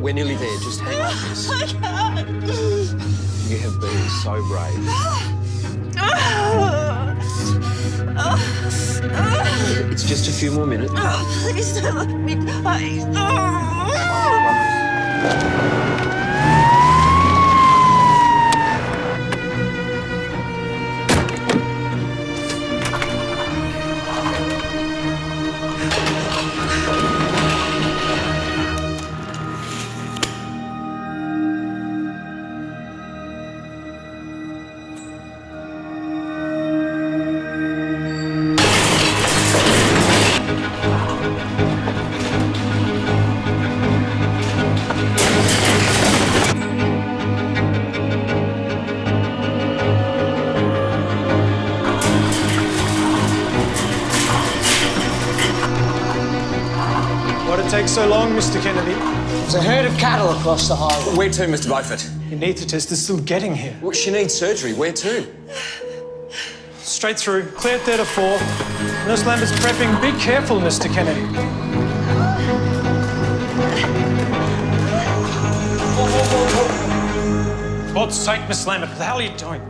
We're nearly there. Just hang on, miss. I can't. You have been so brave. It's just a few more minutes. Please don't let me die. Why'd it take so long, Mr. Kennedy? There's a herd of cattle across the highway. Where to, Mr. Beaufort? Anaesthetist is still getting here. Well, she needs surgery. Where to? Straight through, clear theatre 4. Nurse Lambert's prepping. Be careful, Mr. Kennedy. For God's sake, Miss Lambert, what the hell are you doing?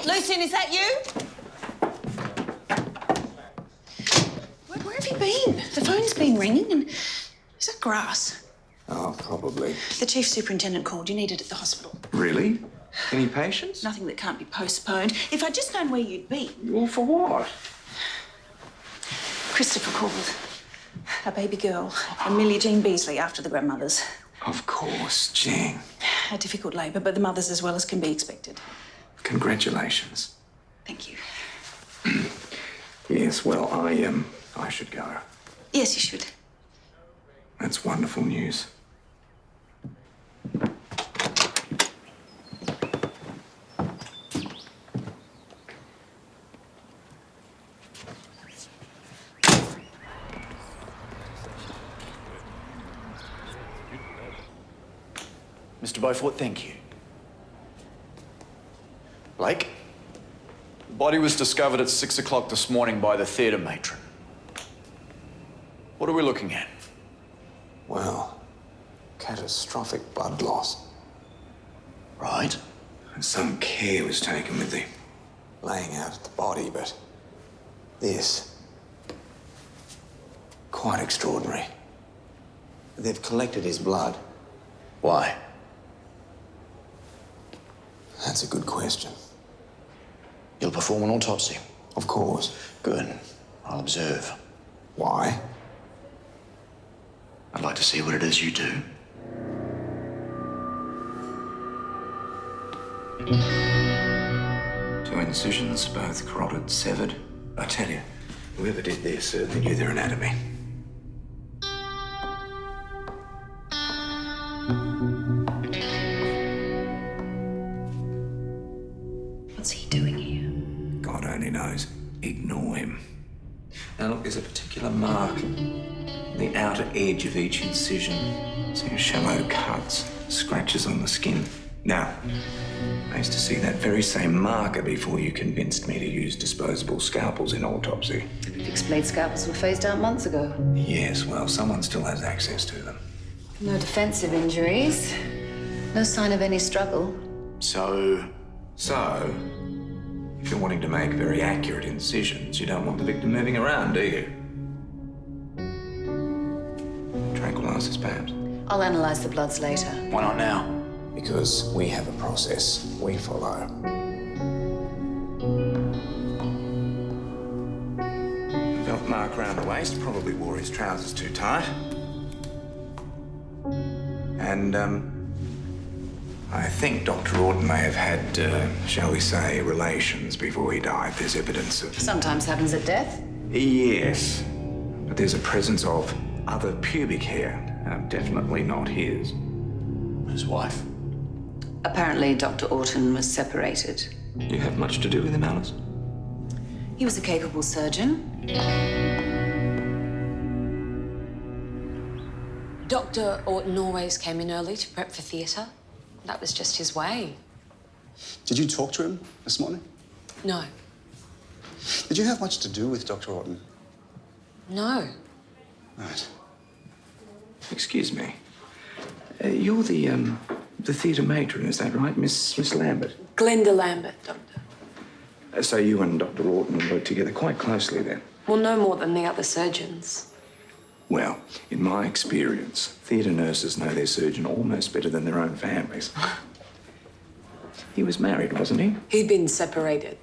Lucian, is that you? Where have you been? The phone's been ringing and... Is that grass? Oh, probably. The Chief Superintendent called. You needed at the hospital. Really? Any patients? Nothing that can't be postponed. If I'd just known where you'd been. Well, for what? Christopher called. A baby girl, Amelia Jean Beasley, after the grandmothers. Of course, Jean. A difficult labour, but the mother's as well as can be expected. Congratulations. Thank you. Yes, well, I should go. Yes, you should. That's wonderful news. Mr. Beaufort, thank you. Blake? The body was discovered at 6 o'clock this morning by the theatre matron. What are we looking at? Well, catastrophic blood loss. Right. And some care was taken with the laying out the body, but this, quite extraordinary. They've collected his blood. Why? That's a good question. You'll perform an autopsy. Of course. Good. I'll observe. Why? I'd like to see what it is you do. Two incisions, both carotid severed. I tell you, whoever did this certainly knew their anatomy. What's he doing here? God only knows. Ignore him. Now look, there's a particular mark on the outer edge of each incision. See shallow cuts, scratches on the skin. Now, I used to see that very same marker before you convinced me to use disposable scalpels in autopsy. Fixed blade scalpels were phased out months ago. Yes, well, someone still has access to them. No defensive injuries. No sign of any struggle. So, if you're wanting to make very accurate incisions, you don't want the victim moving around, do you? Tranquilizers, perhaps? I'll analyze the bloods later. Why not now? Because we have a process we follow. Belt mark around the waist, probably wore his trousers too tight. And, I think Dr. Orton may have had, shall we say, relations before he died. There's evidence of... Sometimes happens at death. Yes, but there's a presence of other pubic hair. Definitely not his. His wife. Apparently, Dr. Orton was separated. You have much to do with him, Alice? He was a capable surgeon. Dr. Orton always came in early to prep for theatre. That was just his way. Did you talk to him this morning? No. Did you have much to do with Dr. Orton? No. Right. Excuse me. You're the theatre matron, is that right, Miss Lambert? Glenda Lambert, Doctor. So you and Dr. Orton work together quite closely then? Well, no more than the other surgeons. Well, in my experience, theatre nurses know their surgeon almost better than their own families. He was married, wasn't he? He'd been separated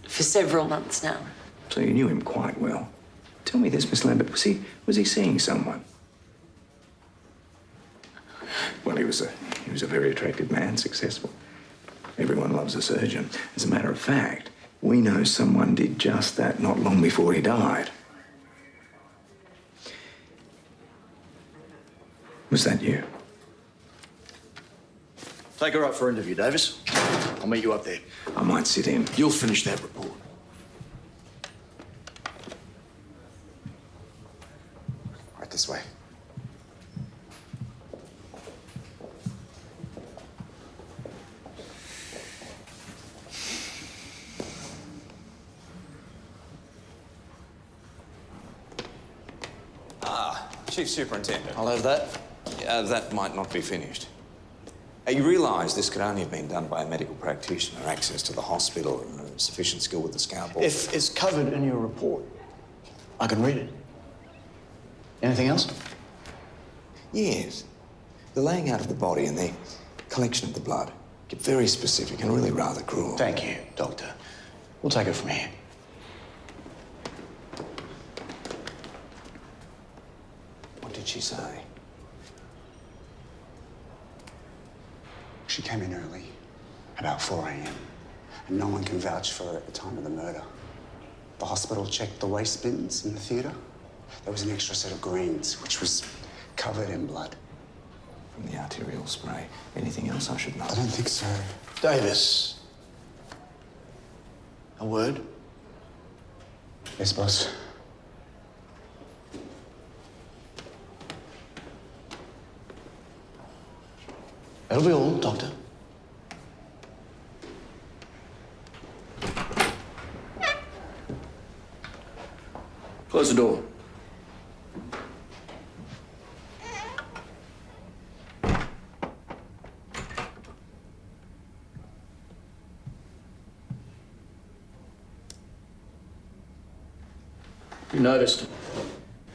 for several months now. So you knew him quite well. Tell me this, Miss Lambert, was he seeing someone? Well, he was a very attractive man, successful. Everyone loves a surgeon. As a matter of fact, we know someone did just that not long before he died. Was that you? Take her up for interview, Davis. I'll meet you up there. I might sit in. You'll finish that report. Right this way. Chief Superintendent. I'll have that. That might not be finished. You realise this could only have been done by a medical practitioner, access to the hospital and sufficient skill with the scalpel. If it's covered in your report, I can read it. Anything else? Yes. The laying out of the body and the collection of the blood. Get very specific and really rather cruel. Thank you, Doctor. We'll take it from here. What did she say? She came in early, about 4 a.m., and no one can vouch for her at the time of the murder. The hospital checked the waste bins in the theatre. There was an extra set of greens, which was covered in blood. From the arterial spray. Anything else I should know? I don't think so. Davis. A word? Yes, boss. That'll be all, Doctor. Close the door. You noticed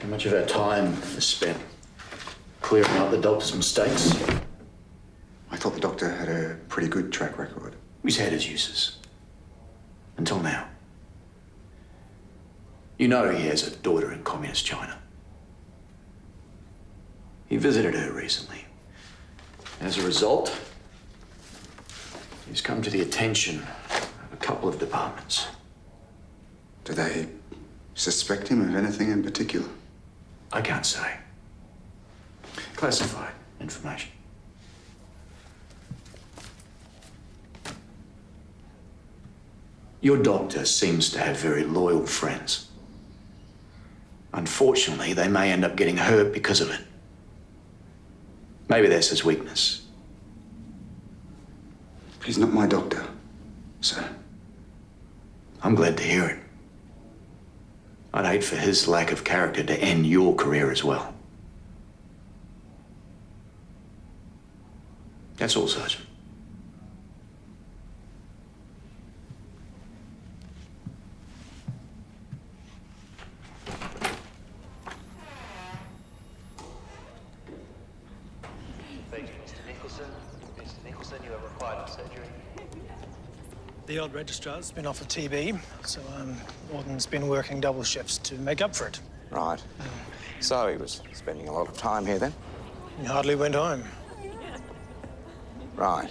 how much of our time is spent clearing up the doctor's mistakes? I thought the doctor had a pretty good track record. He's had his uses. Until now. You know he has a daughter in communist China. He visited her recently. As a result, he's come to the attention of a couple of departments. Do they suspect him of anything in particular? I can't say. Classified information. Your doctor seems to have very loyal friends. Unfortunately, they may end up getting hurt because of it. Maybe that's his weakness. He's not my doctor, sir. I'm glad to hear it. I'd hate for his lack of character to end your career as well. That's all, Sergeant. The old registrar's been off of TB, so Warden's been working double shifts to make up for it. Right. So he was spending a lot of time here then? He hardly went home. Right.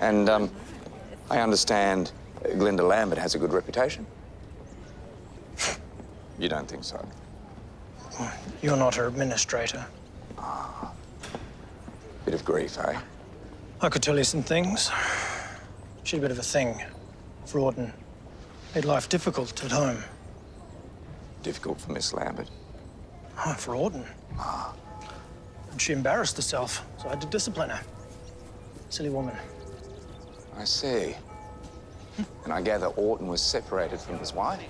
And I understand Glinda Lambert has a good reputation? You don't think so? You're not her administrator. Bit of grief, eh? I could tell you some things. She's a bit of a thing for Warden. Made life difficult at home. Difficult for Miss Lambert? Oh, for Warden. And she embarrassed herself, so I had to discipline her. Silly woman. I see. And I gather Orton was separated from his wife?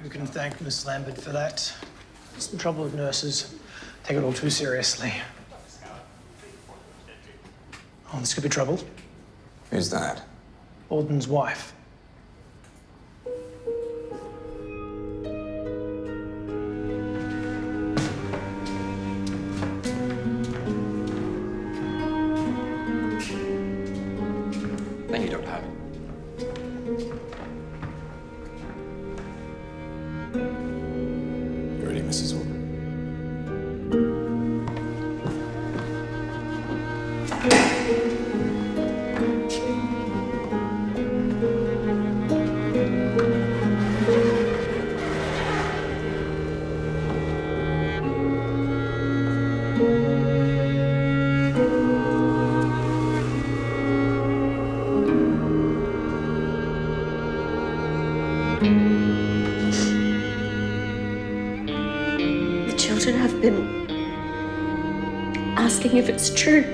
You can thank Miss Lambert for that. It's the trouble with nurses. Take it all too seriously. Oh, this could be trouble. Who's that? Orden's wife. Thank you, Dr. Harvey. You ready, Mrs. Orton? The children have been asking if it's true.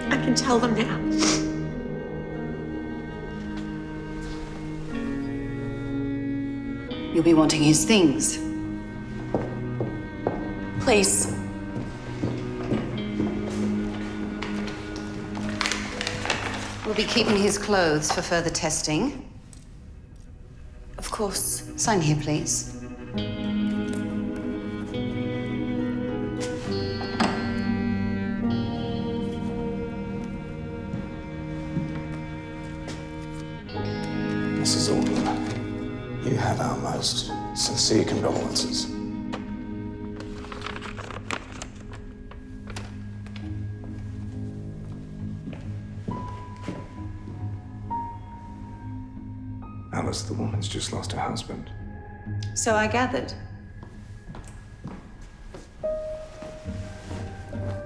I can tell them now. You'll be wanting his things. Please. We'll be keeping his clothes for further testing. Of course. Sign here, please. Mrs. Orton, you have our most sincere condolences. Alice, the woman's just lost her husband. So I gathered.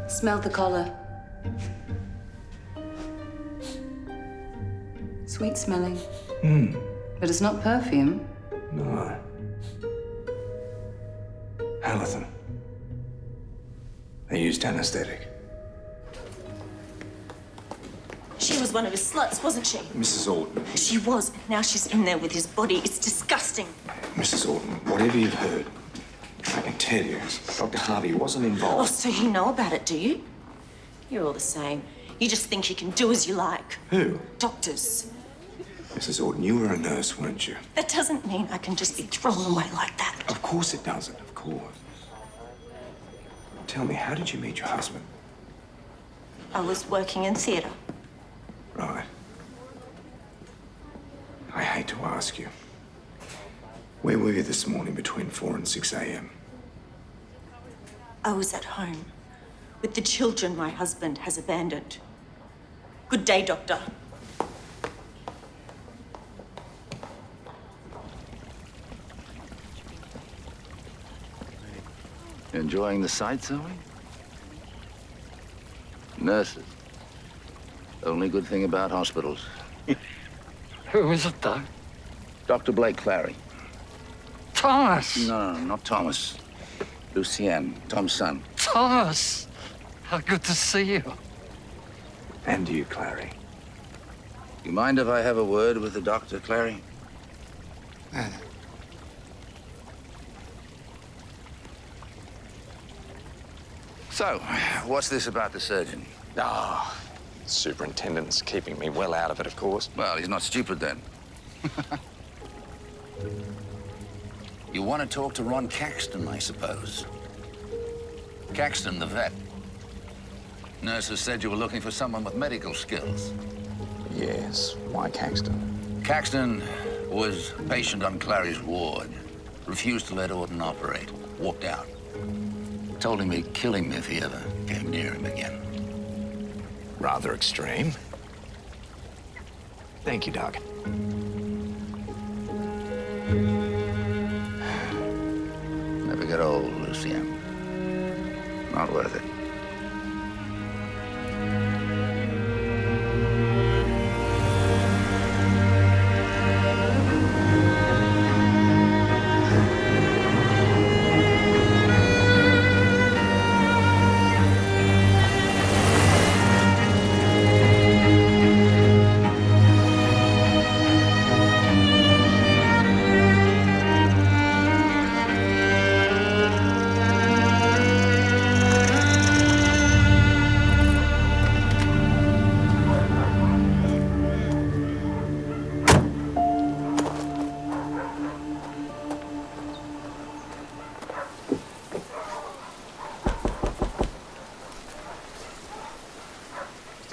Smelled the collar. Sweet smelling. But it's not perfume. No. Halithan. They used anesthetic. She was one of his sluts, wasn't she? Mrs. Orton. She was. Now she's in there with his body. It's disgusting. Mrs. Orton, whatever you've heard, I can tell you, Dr. Harvey wasn't Oh, involved. so you know about it, do you? You're all the same. You just think you can do as you like. Who? Doctors. Mrs. Orton, you were a nurse, weren't you? That doesn't mean I can just be thrown away like that. Of course it doesn't, of course. Tell me, how did you meet your husband? I was working in theatre. Right. I hate to ask you. Where were you this morning between 4 and 6 a.m.? I was at home with the children my husband has abandoned. Good day, Doctor. Enjoying the sights, are we? Nurses. Only good thing about hospitals. Who is it, though? Dr. Blake Clary. Thomas! No, not Thomas. Lucienne, Tom's son. Thomas! How good to see you. And you, Clary. You mind if I have a word with the doctor, Clary? So, what's this about the surgeon? Ah, superintendent's keeping me well out of it, of course. Well, he's not stupid then. You want to talk to Ron Caxton, I suppose. Caxton, the vet. Nurses said you were looking for someone with medical skills. Yes, why Caxton? Caxton was a patient on Clary's ward. Refused to let Orton operate. Walked out. Told him he'd kill him if he ever came near him again. Rather extreme. Thank you, Doc. Never get old, Lucienne. Not worth it.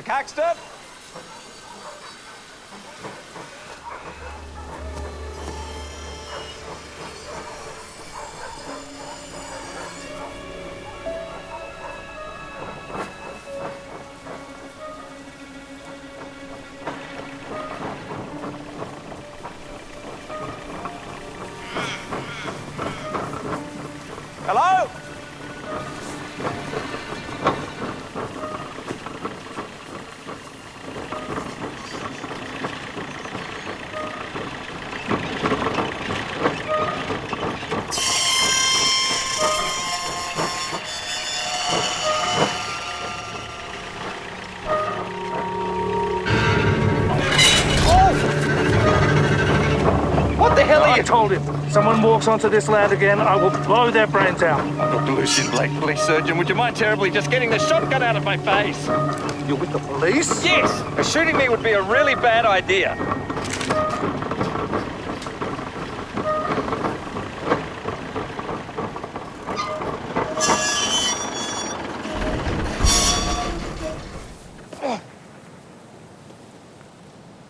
Caxton? Hello? I told him, someone walks onto this land again, I will blow their brains out. I'm Dr. Lucian Blake, police surgeon. Would you mind terribly just getting the shotgun out of my face? You're with the police? Yes! Shooting me would be a really bad idea.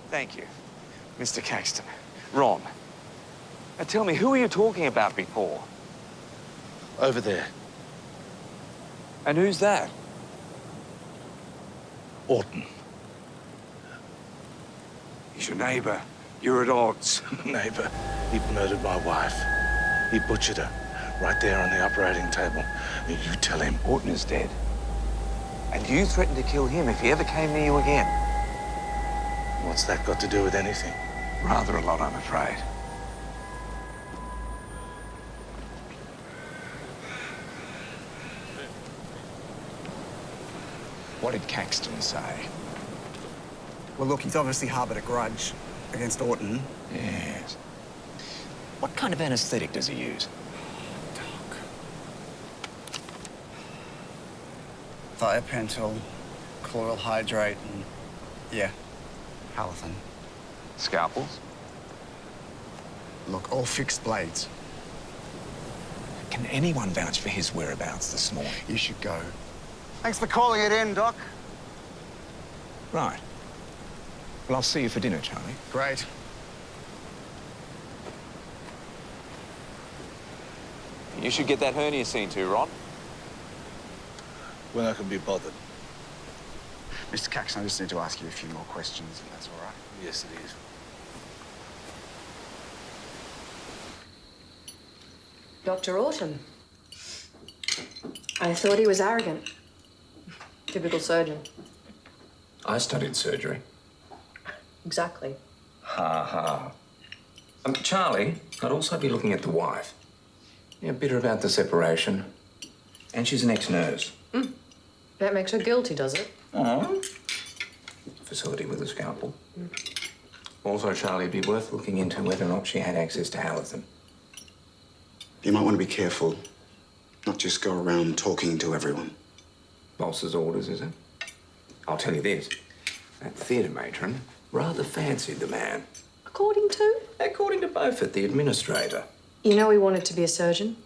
Thank you, Mr. Caxton. Ron. Now tell me, who are you talking about before? Over there. And who's that? Orton. He's your neighbor. You're at odds. Neighbor, he murdered my wife. He butchered her right there on the operating table. You tell him Orton is dead. And you threatened to kill him if he ever came near you again. What's that got to do with anything? Rather a lot, I'm afraid. What did Caxton say? Well, look, he's obviously harboured a grudge against Orton. Yes. What kind of anaesthetic does he use? Thiopental, chloral hydrate, and, yeah, halothane. Scalpels? Look, all fixed blades. Can anyone vouch for his whereabouts this morning? You should go. Thanks for calling it in, Doc. Right. Well, I'll see you for dinner, Charlie. Great. You should get that hernia seen to, Ron. When I can be bothered. Mr. Caxton, I just need to ask you a few more questions, if that's all right. Yes, it is. Dr. Autumn. I thought he was arrogant. Typical surgeon. I studied surgery. Exactly. Ha ha. Charlie, I'd also be looking at the wife. Yeah, bitter about the separation. And she's an ex-nurse. That makes her guilty, does it? Oh. Facility with a scalpel. Also, Charlie, it'd be worth looking into whether or not she had access to Halithan. You might want to be careful. Not just go around talking to everyone. Boss's orders, is it? I'll tell you this. That theatre matron rather fancied the man. According to? According to Beaufort, the administrator. You know he wanted to be a surgeon?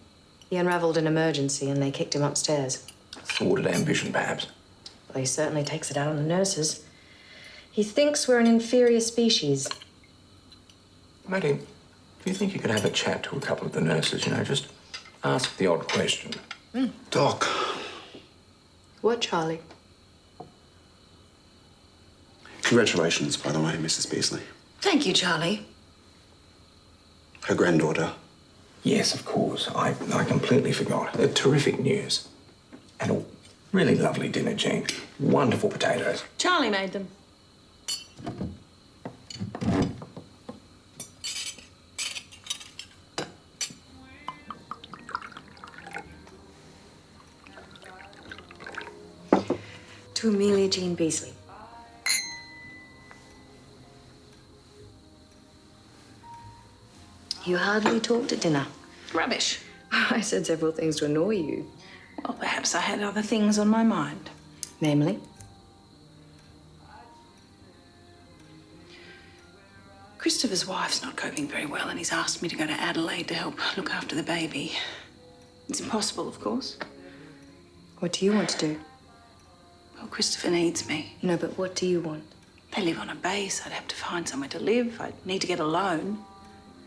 He unravelled an emergency and they kicked him upstairs. Thwarted ambition, perhaps. Well, he certainly takes it out on the nurses. He thinks we're an inferior species. Matey, do you think you could have a chat to a couple of the nurses, you know, just ask the odd question? Doc. What, Charlie? Congratulations, by the way, Mrs. Beasley. Thank you, Charlie. Her granddaughter. Yes, of course. I completely forgot. Terrific news. And a really lovely dinner, Jean. Wonderful potatoes. Charlie made them. To Amelia Jean Beasley. You hardly talked at dinner. Rubbish. I said several things to annoy you. Well, perhaps I had other things on my mind. Namely? Christopher's wife's not coping very well and he's asked me to go to Adelaide to help look after the baby. It's impossible, of course. What do you want to do? Well, Christopher needs me. No, but what do you want? They live on a base. I'd have to find somewhere to live. I'd need to get a loan.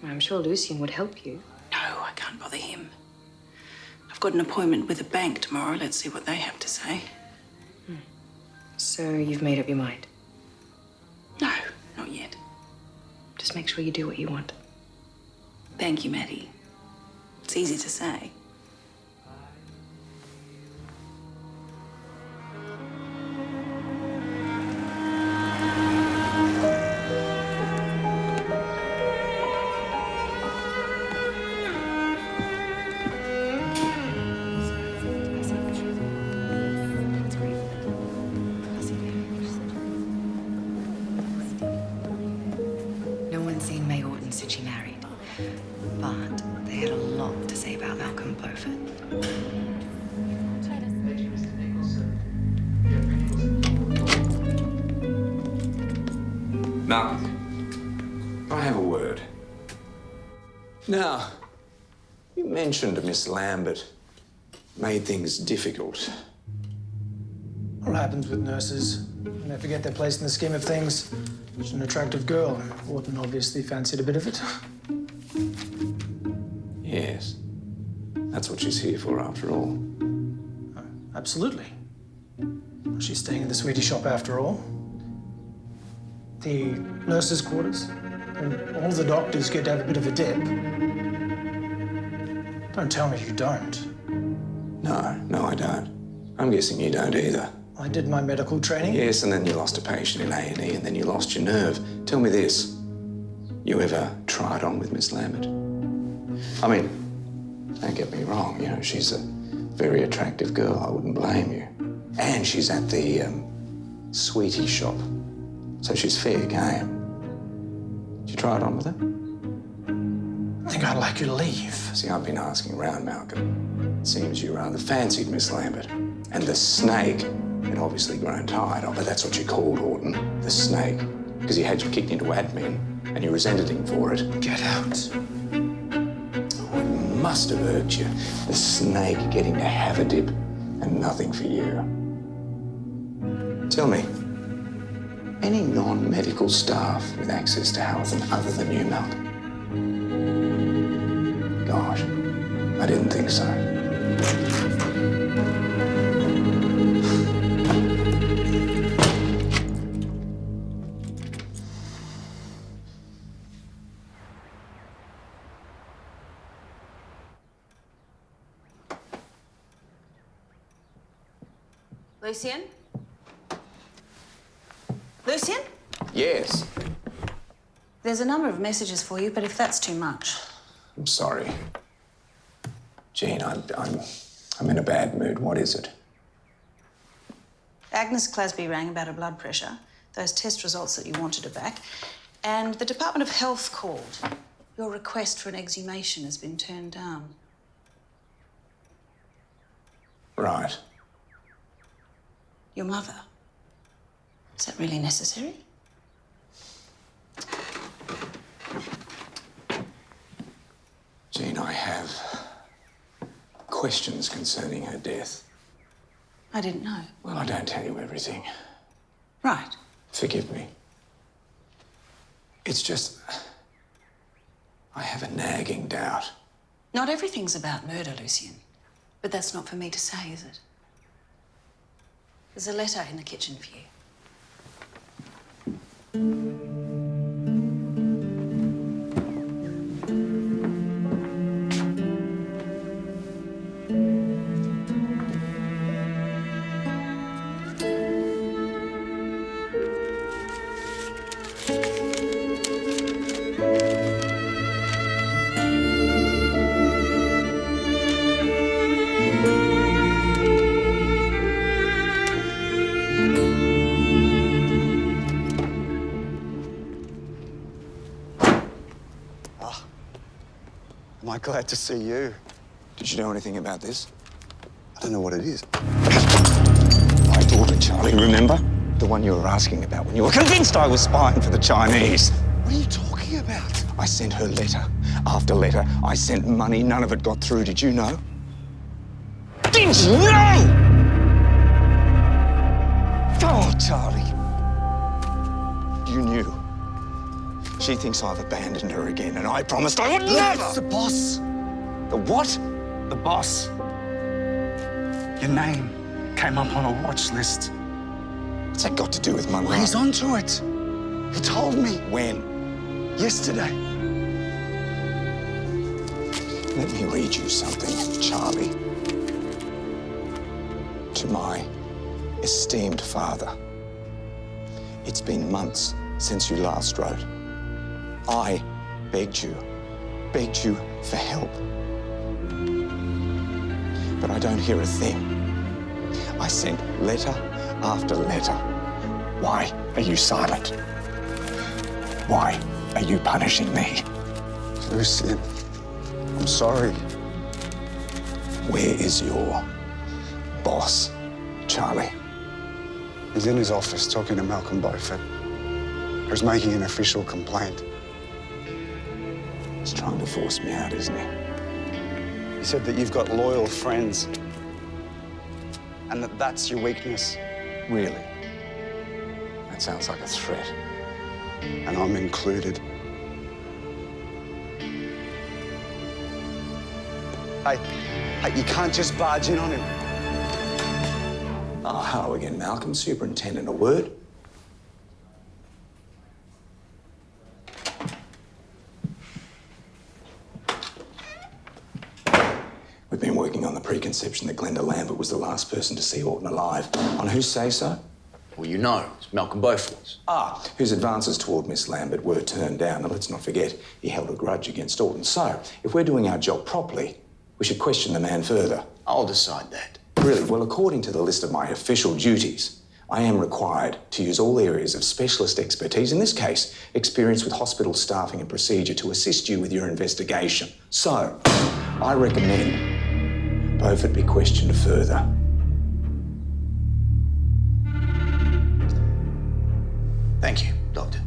I'm sure Lucian would help you. No, I can't bother him. I've got an appointment with a bank tomorrow. Let's see what they have to say. So you've made up your mind? No, not yet. Just make sure you do what you want. Thank you, Maddie. It's easy to say. No one's seen May Orton since she married. But they had a lot to say about Malcolm Beaufort. Malcolm, I have a word. Now, you mentioned Miss Lambert made things difficult. What happens with nurses? When they forget their place in the scheme of things. She's an attractive girl. Orton obviously fancied a bit of it. Yes. That's what she's here for, after all. Absolutely. She's staying in the sweetie shop after all. The nurses' quarters. And all the doctors get to have a bit of a dip. Don't tell me you don't. No, I don't. I'm guessing you don't either. I did my medical training. Yes, and then you lost a patient in A&E, and then you lost your nerve. Tell me this. You ever tried on with Miss Lambert? I mean, don't get me wrong, you know, she's a very attractive girl. I wouldn't blame you. And she's at the sweetie shop, so she's fair game. Did you try it on with her? I think I'd like you to leave. See, I've been asking around, Malcolm. It seems you rather fancied Miss Lambert. And the snake had obviously grown tired of her. That's what you called Orton, the snake, because he had you kicked into admin. and you resented him for it. Get out. Oh, it must have irked you. The snake getting to have a dip and nothing for you. Tell me, any non-medical staff with access to Howathan other than you, Malcolm? Gosh, I didn't think so. Lucien? Lucien? Yes. There's a number of messages for you, but if that's too much. I'm sorry. Jean, I'm in a bad mood. What is it? Agnes Clasby rang about her blood pressure, those test results that you wanted her back, and the Department of Health called. Your request for an exhumation has been turned down. Right. Your mother. Is that really necessary? Jean, I have questions concerning her death. I didn't know. Well, I don't tell you everything. Right. Forgive me. It's just... I have a nagging doubt. Not everything's about murder, Lucien. But that's not for me to say, is it? There's a letter in the kitchen for you. Am I glad to see you? Did you know anything about this? I don't know what it is. My daughter, Charlie, remember? The one you were asking about when you were convinced I was spying for the Chinese. What are you talking about? I sent her letter after letter. I sent money. None of it got through. Did you know? Did you know? Oh, Charlie. You knew. She thinks I've abandoned her again, and I promised I would never! It's the boss. The what? The boss. Your name came up on a watch list. What's that got to do with Munro? Well, he's onto it. He told me. When? Yesterday. Let me read you something, Charlie. To my esteemed father. It's been months since you last wrote. I begged you for help. But I don't hear a thing. I sent letter after letter. Why are you silent? Why are you punishing me? Lucien, I'm sorry. Where is your boss, Charlie? He's in his office talking to Malcolm Beaufort. He's making an official complaint. He's trying to force me out, isn't he? He said that you've got loyal friends and that that's your weakness. Really? That sounds like a threat. And I'm included. Hey, you can't just barge in on him. Oh, hello again, Malcolm. Superintendent, a word? We've been working on the preconception that Glenda Lambert was the last person to see Orton alive. On whose say-so? Well, you know, it's Malcolm Beaufort's. Ah, whose advances toward Miss Lambert were turned down. And let's not forget, he held a grudge against Orton. So, if we're doing our job properly, we should question the man further. I'll decide that. Really? Well, according to the list of my official duties, I am required to use all areas of specialist expertise, in this case, experience with hospital staffing and procedure, to assist you with your investigation. So, I recommend Beaufort be questioned further. Thank you, Doctor.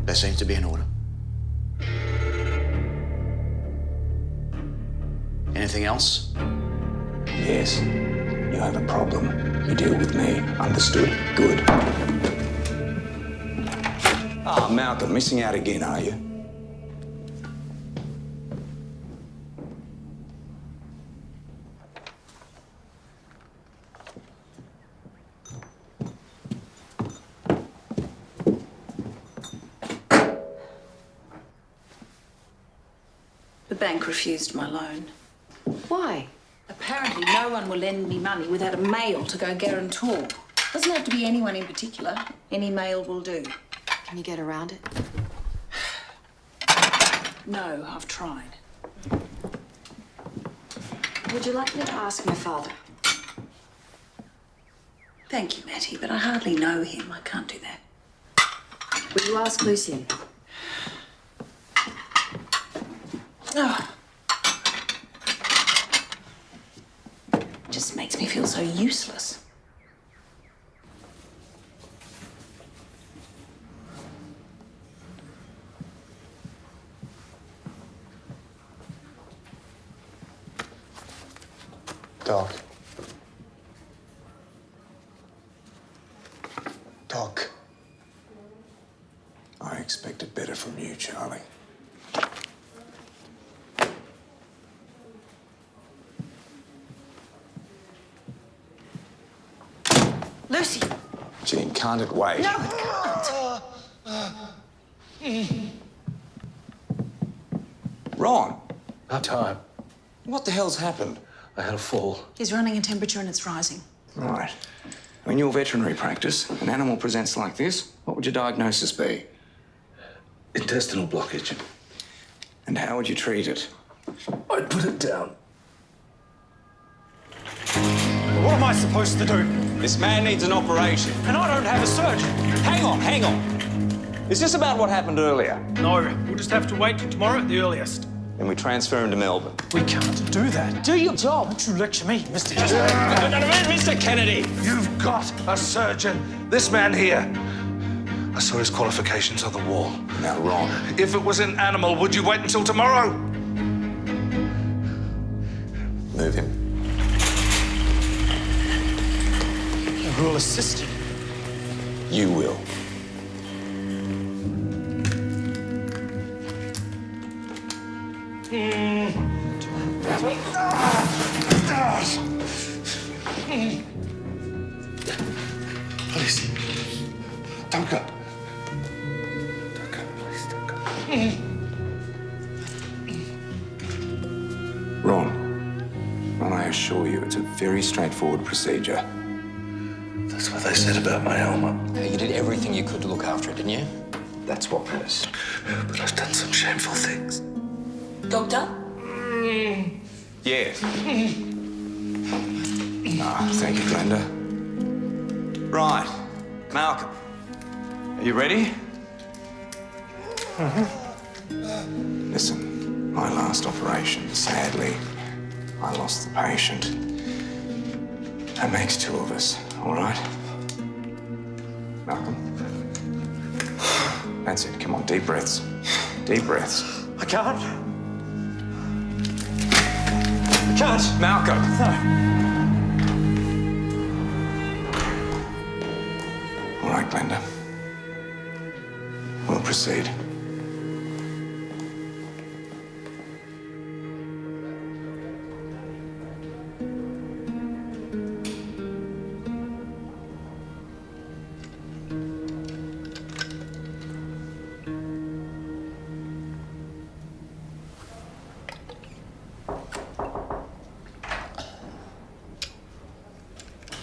That seems to be in order. Anything else? Yes. You have a problem. You deal with me. Understood? Good. Ah, Malcolm, missing out again, are you? The bank refused my loan. Why? Apparently no one will lend me money without a male to go guarantor. Doesn't have to be anyone in particular. Any male will do. Can you get around it? No, I've tried. Would you like me to ask my father? Thank you, Matty, but I hardly know him. I can't do that. Would you ask Lucien? Oh. Just makes me feel so useless. Doc. Doc. I expected better from you, Charlie. Lucy! Jean, can't it wait? No, it can't. Ron! About time. What the hell's happened? I had a fall. He's running a temperature and it's rising. Right. In your veterinary practice, an animal presents like this, what would your diagnosis be? Intestinal blockage. And how would you treat it? I'd put it down. What am I supposed to do? This man needs an operation. And I don't have a surgeon. Hang on. Is this about what happened earlier? No, we'll just have to wait till tomorrow at the earliest. Then we transfer him to Melbourne. We can't do that. Do your job. Don't you lecture me, Mr. Mr. Kennedy! You've got a surgeon. This man here. I saw his qualifications on the wall. Now, Ron. If it was an animal, would you wait until tomorrow? Move him. Who will assist you? You will. Please. Don't go. Don't go, please, don't go. Ron, I assure you it's a very straightforward procedure. That's what they said about my helmet. You did everything you could to look after it, didn't you? That's what matters. But I've done some shameful things. Doctor? Yes. Thank you, Glenda. Right. Malcolm. Are you ready? Listen, my last operation, sadly, I lost the patient. That makes two of us, all right? Malcolm. That's it. Come on, deep breaths. Deep breaths. I can't. I can't. Malcolm. No. All right, Glenda. We'll proceed.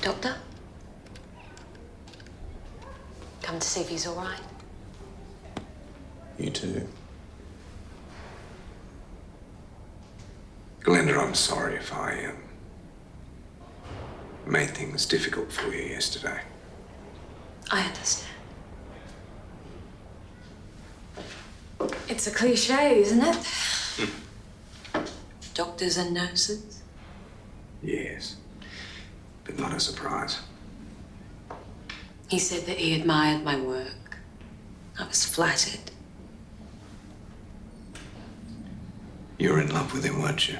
Doctor? Come to see if he's all right. You too. Glenda, I'm sorry if I made things difficult for you yesterday. I understand. It's a cliche, isn't it? Doctors and nurses. Yes, but not a surprise. He said that he admired my work. I was flattered. You were in love with him, weren't you?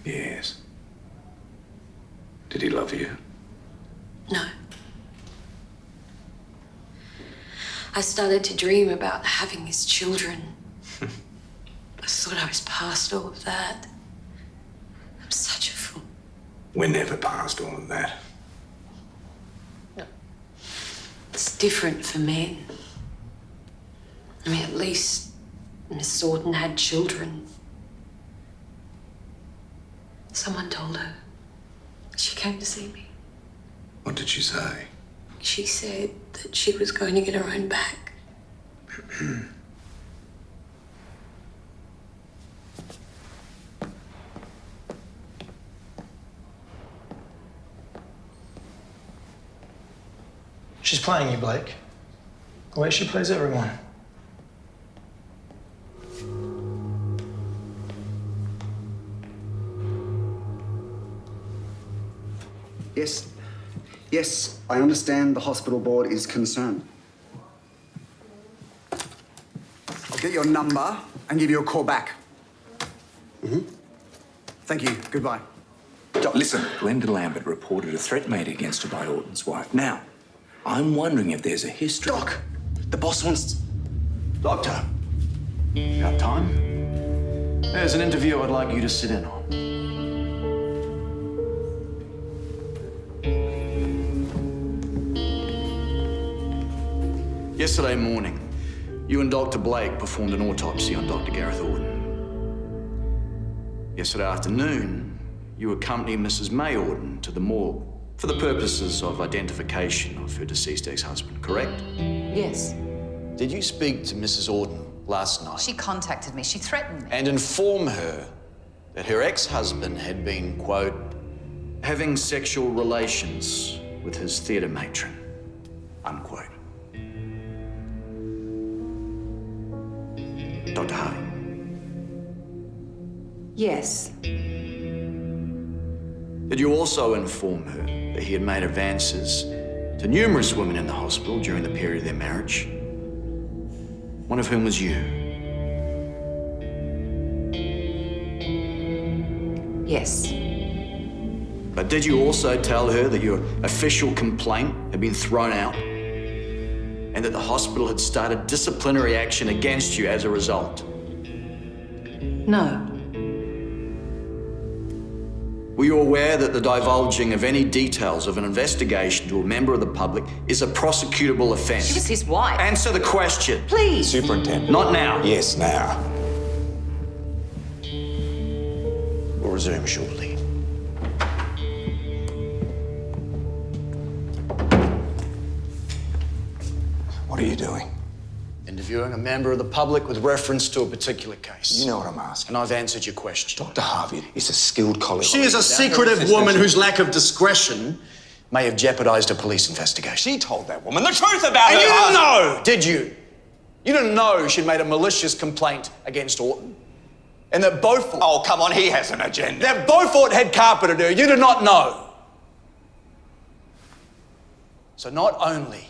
Yes. Did he love you? No. I started to dream about having his children. I thought I was past all of that. I'm such a fool. We're never past all of that. No. It's different for men. I mean, at least Miss Orton had children. Someone told her. She came to see me. What did she say? She said that she was going to get her own back. She's playing you, Blake. The way she plays everyone. Yes. Yes, I understand the hospital board is concerned. I'll get your number and give you a call back. Thank you. Goodbye. Doc, listen, Glenda Lambert reported a threat made against her by Orton's wife. Now, I'm wondering if there's a history... Doc, the boss wants... Doctor, about time. There's an interview I'd like you to sit in on. Yesterday morning, you and Dr. Blake performed an autopsy on Dr. Gareth Orton. Yesterday afternoon, you accompanied Mrs. May Orton to the morgue for the purposes of identification of her deceased ex-husband, correct? Yes. Did you speak to Mrs. Orton last night? She contacted me. She threatened me. And inform her that her ex-husband had been, quote, having sexual relations with his theatre matron, unquote. Dr. Harvey? Yes. Did you also inform her that he had made advances to numerous women in the hospital during the period of their marriage? One of whom was you? Yes. But did you also tell her that your official complaint had been thrown out and that the hospital had started disciplinary action against you as a result? No. Were you aware that the divulging of any details of an investigation to a member of the public is a prosecutable offence? She was his wife. Answer the question. Please. Superintendent. Not now. Yes, now. We'll resume shortly. What are you doing? Interviewing a member of the public with reference to a particular case. You know what I'm asking. And I've answered your question. Dr. Harvey is a skilled colleague. She is a secretive woman whose lack of discretion may have jeopardized a police investigation. She told that woman the truth about her. And you didn't know, did you? You didn't know she'd made a malicious complaint against Orton. And that Beaufort... Oh, come on, he has an agenda. That Beaufort had carpeted her. You did not know. So not only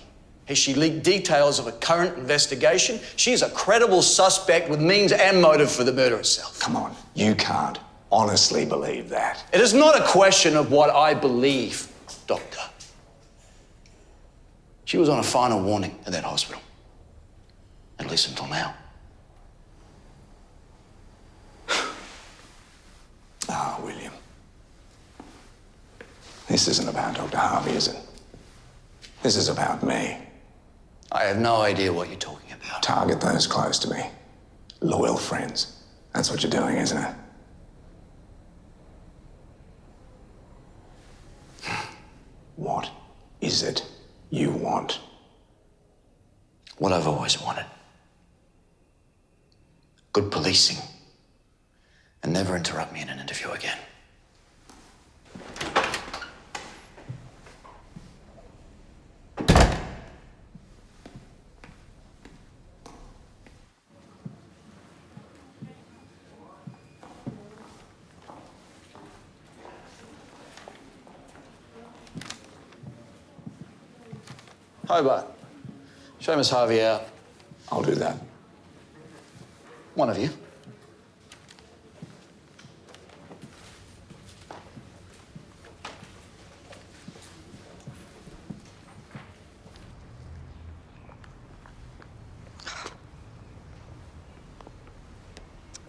has she leaked details of a current investigation, she's a credible suspect with means and motive for the murder itself. Come on, you can't honestly believe that. It is not a question of what I believe, Doctor. She was on a final warning at that hospital. At least until now. Ah, William. This isn't about Dr. Harvey, is it? This is about me. I have no idea what you're talking about. Target those close to me. Loyal friends. That's what you're doing, isn't it? What is it you want? What I've always wanted. Good policing. And never interrupt me in an interview again. Hobart, show Miss Harvey out. I'll do that. One of you.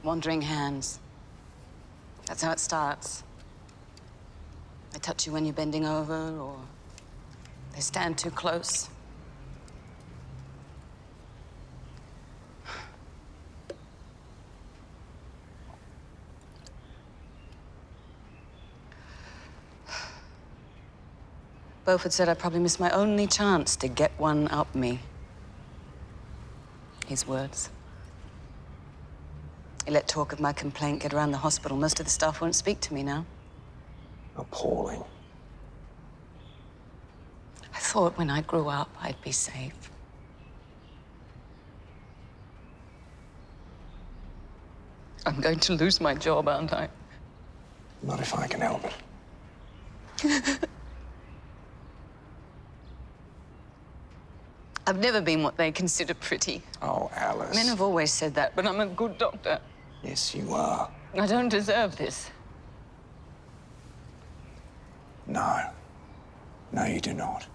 Wandering hands. That's how it starts. They touch you when you're bending over, or they stand too close. Beaufort said I'd probably miss my only chance to get one up me. His words. He let talk of my complaint get around the hospital. Most of the staff won't speak to me now. Appalling. I thought when I grew up, I'd be safe. I'm going to lose my job, aren't I? Not if I can help it. I've never been what they consider pretty. Oh, Alice. Men have always said that, but I'm a good doctor. Yes, you are. I don't deserve this. No. No, you do not.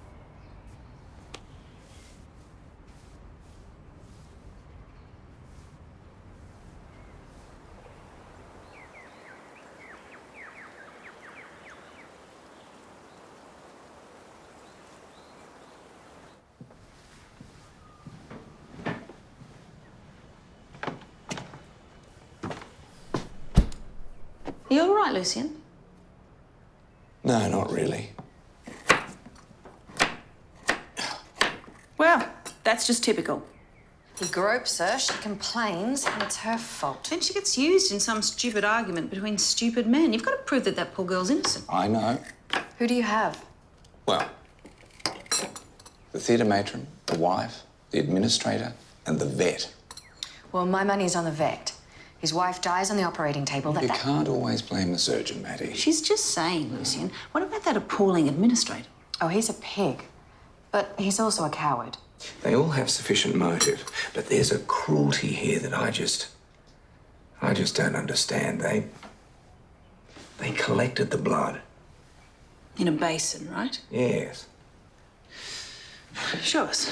Are you all right, Lucian? No, not really. Well, that's just typical. He gropes her, she complains, and it's her fault. Then she gets used in some stupid argument between stupid men. You've got to prove that that poor girl's innocent. I know. Who do you have? Well, the theatre matron, the wife, the administrator, and the vet. Well, my money's on the vet. His wife dies on the operating table. You can't always blame the surgeon, Maddie. She's just saying, Lucian. What about that appalling administrator? Oh, he's a pig. But he's also a coward. They all have sufficient motive, but there's a cruelty here that I just don't understand. They collected the blood. In a basin, right? Yes. Show us.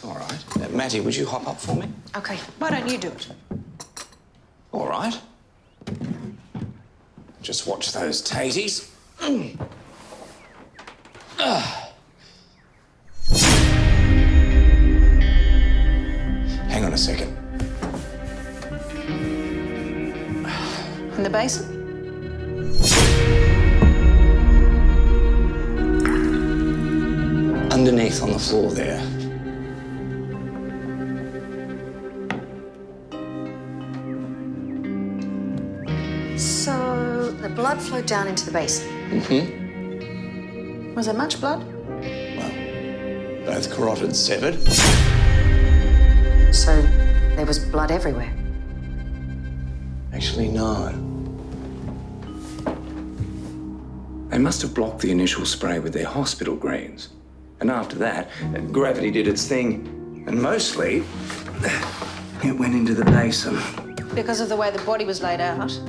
All right. Matty, would you hop up for me? Okay, why don't you do it? All right. Just watch those taties. Hang on a second. In the basin? Underneath on the floor there. So the blood flowed down into the basin. Mm-hmm. Was there much blood? Both carotids severed. So there was blood everywhere. Actually, no. They must have blocked the initial spray with their hospital greens. And after that, gravity did its thing. And mostly, it went into the basin. Because of the way the body was laid out?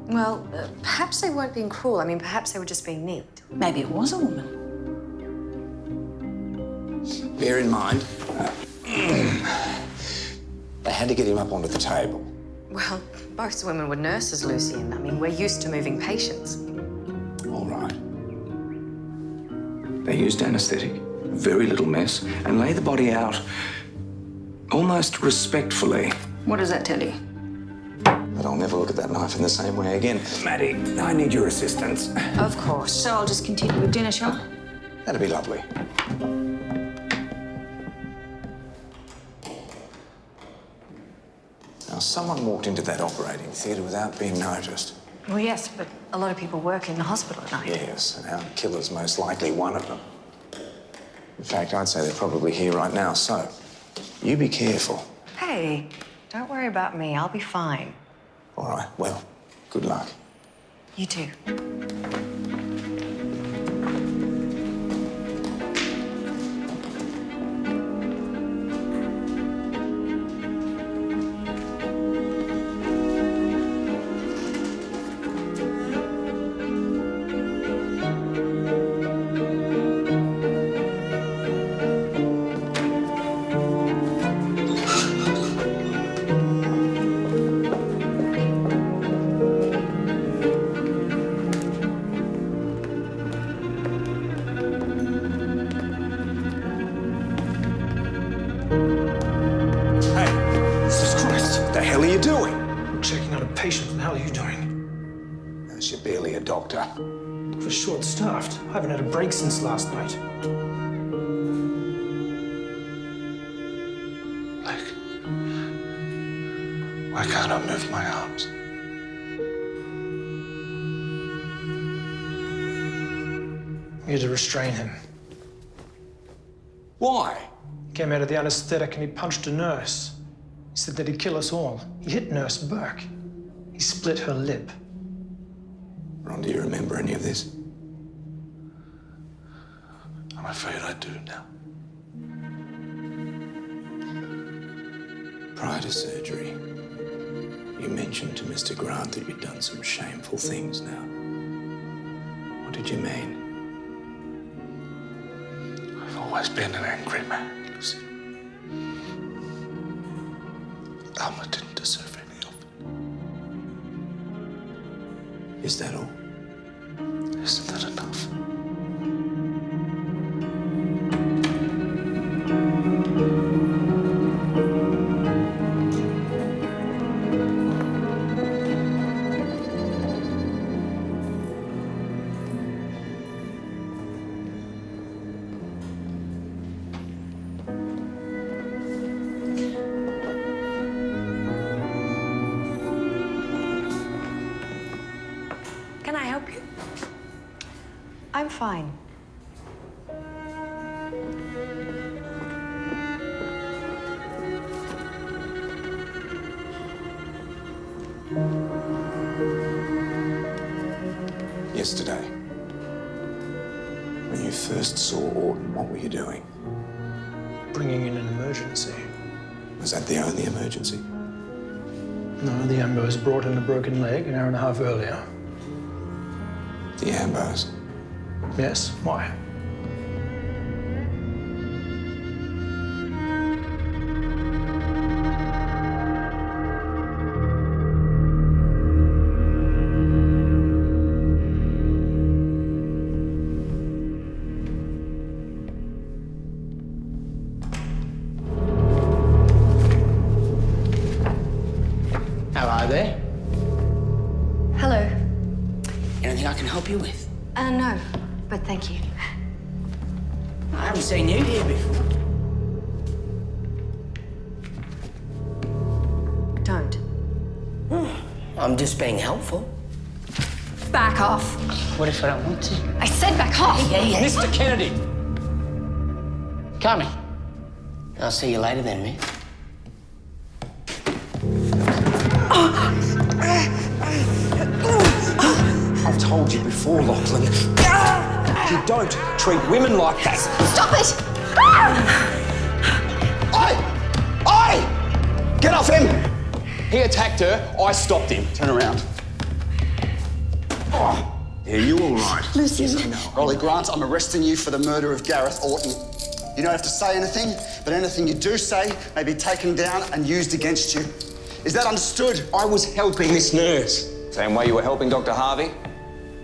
Well, perhaps they weren't being cruel. I mean, perhaps they were just being neat. Maybe it was a woman. Bear in mind, they had to get him up onto the table. Well, both women were nurses, Lucian. I mean, we're used to moving patients. All right. They used anaesthetic, very little mess, and lay the body out almost respectfully. What does that tell you? But I'll never look at that knife in the same way again. Maddie, I need your assistance. Of course. So I'll just continue with dinner, shall I? That'd be lovely. Now, someone walked into that operating theatre without being noticed. Well, yes, but a lot of people work in the hospital at night. Yes, and our killer's most likely one of them. In fact, I'd say they're probably here right now, so you be careful. Hey, don't worry about me. I'll be fine. All right, well, good luck. You too. working on a patient. What the hell are you doing? You're barely a doctor. We're short-staffed. I haven't had a break since last night. Blake, why can't I move my arms? We had to restrain him. Why? He came out of the anaesthetic and he punched a nurse. He said that he'd kill us all. He hit Nurse Burke. He split her lip. Ron, do you remember any of this? I'm afraid I do now. Prior to surgery, you mentioned to Mr. Grant that you'd done some shameful things now. What did you mean? I've always been an angry man, Lucy. Alma didn't deserve any of it. Is that all? Isn't that enough? Can I help you? I'm fine. Yesterday, when you first saw Orton, what were you doing? Bringing in an emergency. Was that the only emergency? No, the ambos brought in a broken leg an hour and a half earlier. The ambos? Yes, why? Hello there. Hello. Anything I can help you with? No, but thank you. I haven't seen you here before. Don't. I'm just being helpful. Back off. What if I don't want to? I said back off. Yeah. Mr. Kennedy. Come in. I'll see you later then, miss. I've told you before, Lachlan. You don't treat women like that. Stop it! Oi! Get off him! He attacked her. I stopped him. Turn around. Oh, Are you all right? Lucy. Yes, I know. Rolly Grant, I'm arresting you for the murder of Gareth Orton. You don't have to say anything, but anything you do say may be taken down and used against you. Is that understood? I was helping this nurse. Same way you were helping Dr. Harvey?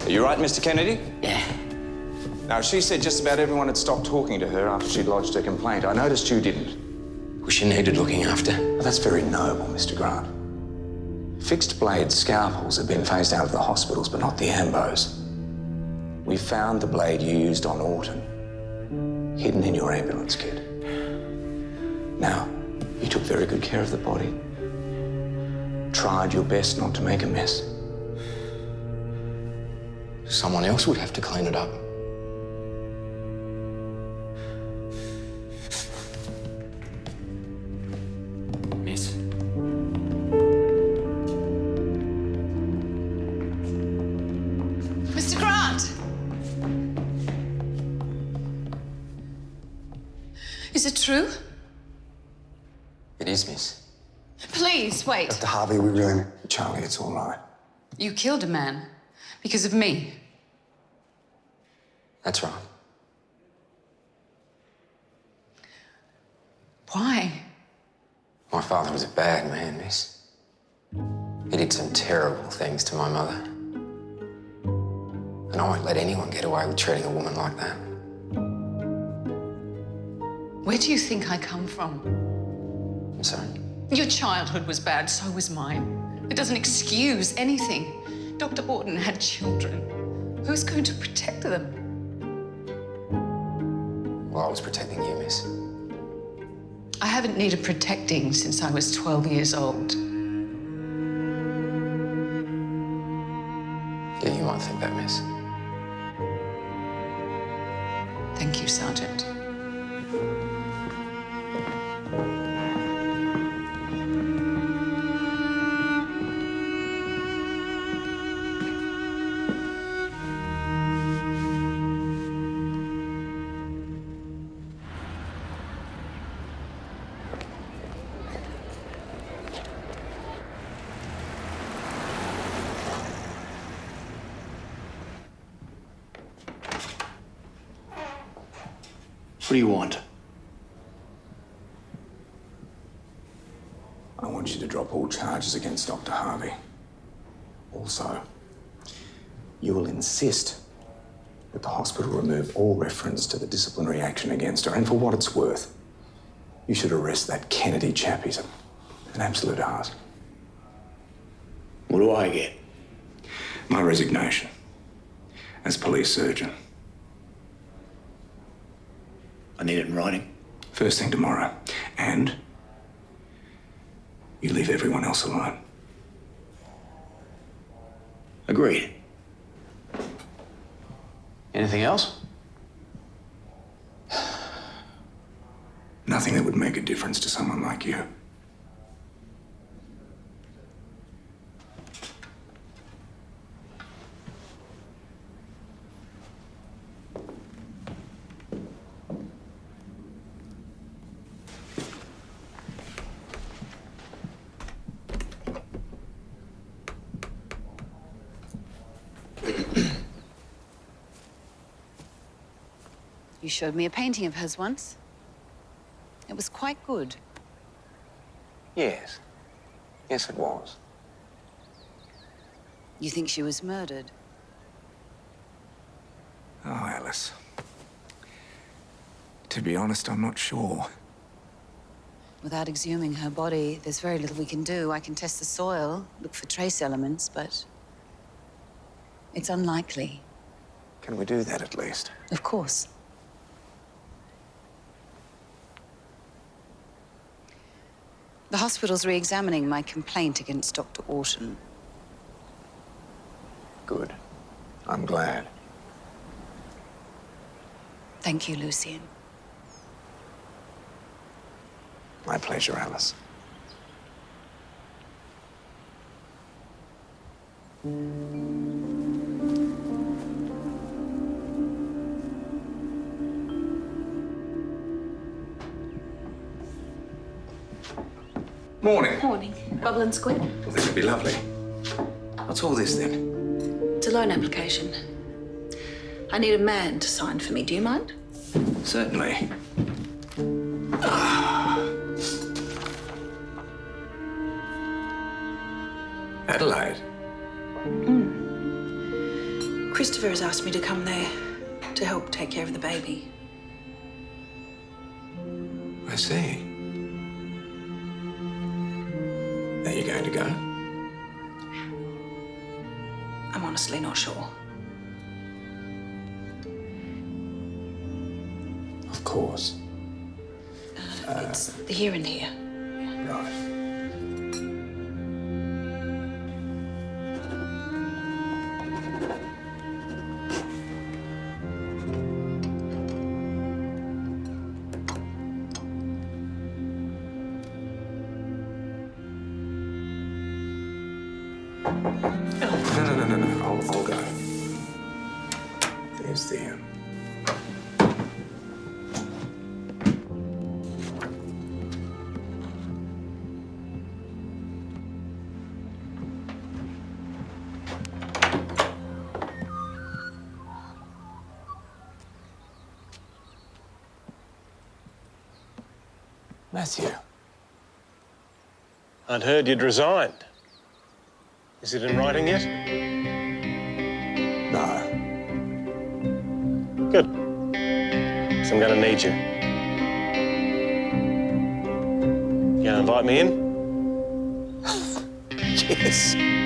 Are you right, Mr. Kennedy? Yeah. Now, she said just about everyone had stopped talking to her after she'd lodged her complaint. I noticed you didn't. Well, she needed looking after. Well, that's very noble, Mr. Grant. Fixed blade scalpels have been phased out of the hospitals, but not the ambos. We found the blade you used on Orton, hidden in your ambulance kit. Now, you took very good care of the body. Tried your best not to make a mess. Someone else would have to clean it up. Miss. Mr. Grant! Is it true? It is, miss. Please, wait. Dr. Harvey, we really... Charlie, it's all right. You killed a man because of me. That's right. Why? My father was a bad man, miss. He did some terrible things to my mother. And I won't let anyone get away with treating a woman like that. Where do you think I come from? I'm sorry. Your childhood was bad, so was mine. It doesn't excuse anything. Dr. Orton had children. Who's going to protect them? Well, I was protecting you, miss. I haven't needed protecting since I was 12 years old. Yeah, you might think that, miss. Thank you, Sergeant. What do you want? I want you to drop all charges against Dr. Harvey. Also, you will insist that the hospital remove all reference to the disciplinary action against her, and for what it's worth, you should arrest that Kennedy chap. He's an absolute arse. What do I get? My resignation as police surgeon. I need it in writing. First thing tomorrow. And you leave everyone else alone. Agreed. Anything else? Nothing that would make a difference to someone like you. You showed me a painting of hers once. It was quite good. Yes. Yes, it was. You think she was murdered? Oh, Alice. To be honest, I'm not sure. Without exhuming her body, there's very little we can do. I can test the soil, look for trace elements, but it's unlikely. Can we do that at least? Of course. The hospital's re-examining my complaint against Dr. Orton. Good. I'm glad. Thank you, Lucien. My pleasure, Alice. Morning. Morning. Bubble and squid. Well, this would be lovely. What's all this then? It's a loan application. I need a man to sign for me. Do you mind? Certainly. Adelaide. Christopher has asked me to come there to help take care of the baby. I see. Are you going to go? I'm honestly not sure. Of course. It's the here and here. Right. No. I'll go. There's the... Matthew. I'd heard you'd resigned. Is it in writing yet? No. Good. 'Cause I'm gonna need you. You gonna invite me in? Yes.